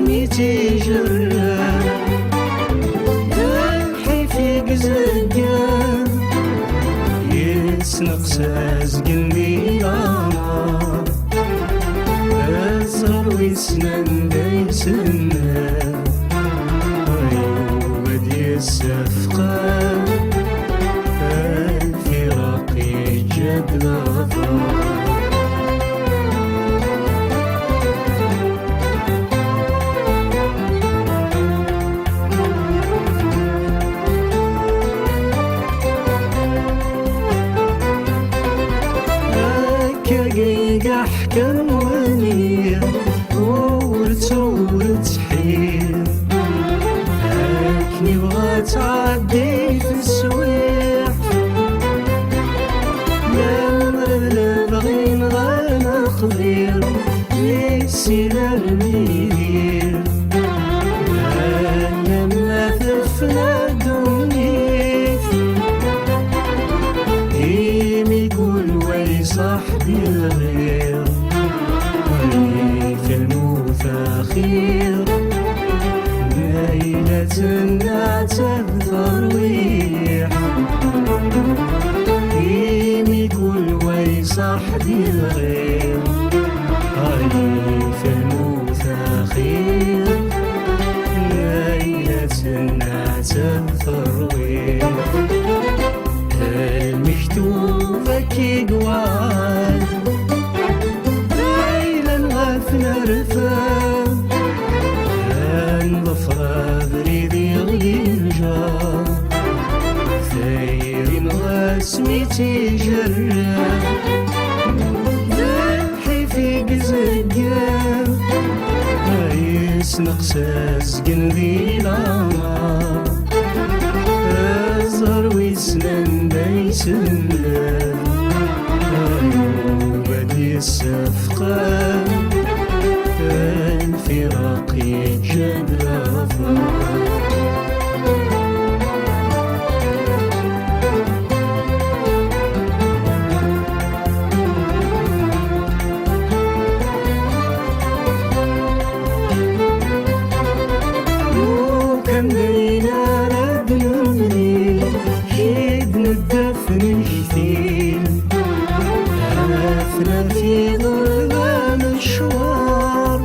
سميتي جران تنحي في قزقان يسنقساز قلبي العمر أزهر ويسنان دايسنا ويوبد يسفقا الفراق يجاب الغفار أحكم ونية ورت حيل لكني بغا تعدي في السويح لا بغي نغانا خضير يسير المير لما ثفنا دونيف يمي يقول وي صاحبي الغير في الموت أخير ليلة لا تذريح يمي يقول وي صاحبي الغير في الموت أخير ليلة لا تذريح المكتوبة يقوال نرفان نظفر بريدي غيجا ثيرين غاسميتي جران ذبحي في قزقان يسنقساس قلبي العمر أزهر ويسنان دايسنا وبدي السفقان الفراق يجاب الغفار وكان بينا ردنا منيل حيدنا الدفن الكثير أثنى في ظلام الشوار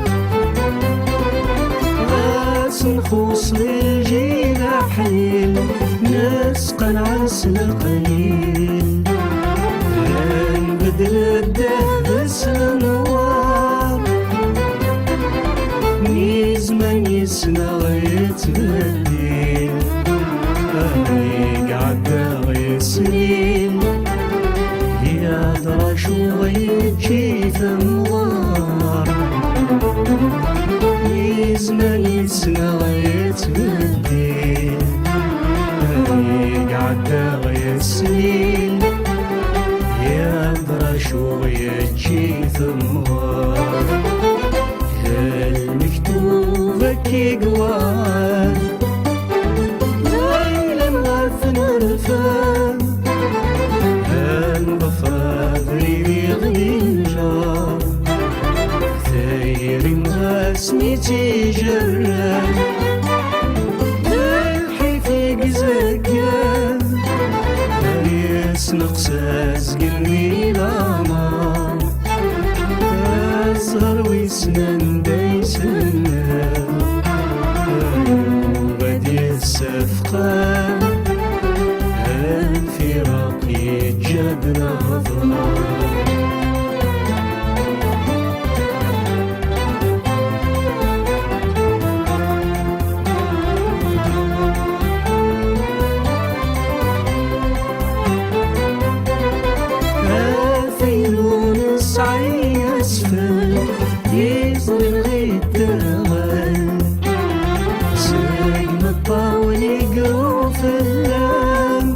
نخوص بالجيل حيل نسقى العسل قليل نبدل الدهب النوار نيزمن يسنى غيتبدل يقعد غيسنين يا درش وغيتشي ثموار يزمن يسنى غيتبدل يقعد غيسنين يا درش وغيتشي ثموار المكتوبة يقوال ليلا غاف نرفان البفرة بريدي غيجا ثير غاسميتي جران تنحي في قزقان يسنقساس قلبي العمر أزهر ويسنان دايسنا وبدي السفقان الفراق يجاب الغفار يصل غيد الغل ساق الطاول يقروف اللام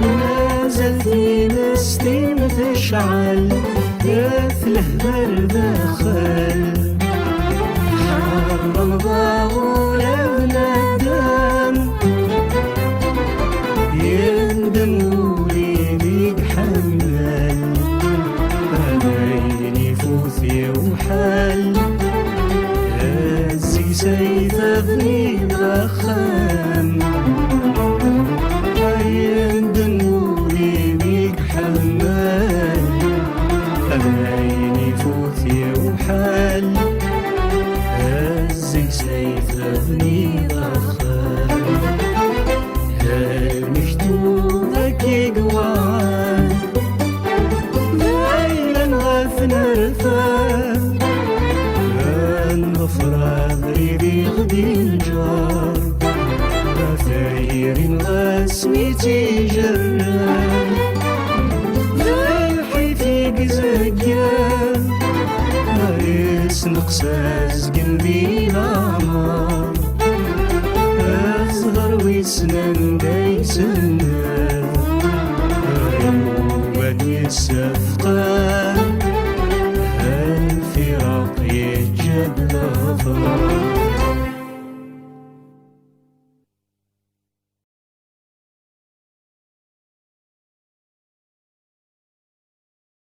ما زال في مستي متشعل يثله برد خل حرم ضاغول بنادم يندم ولي بيك حمل بين يفوثي وحل سيثبني الأخان عين دنوري بيك حمال أمايني فوتي وحال هزي سيثبني الأخان هالمشتوقك يقوان ليلا غافنا رفان غفران غيري غدي الجار غفاير غاسميتي جران ذايحي فيك زكان غايس نقساز قلبي العمار أصغر ويسنان دايسنان غيوبان يسفقان الفراق يجد الأفراق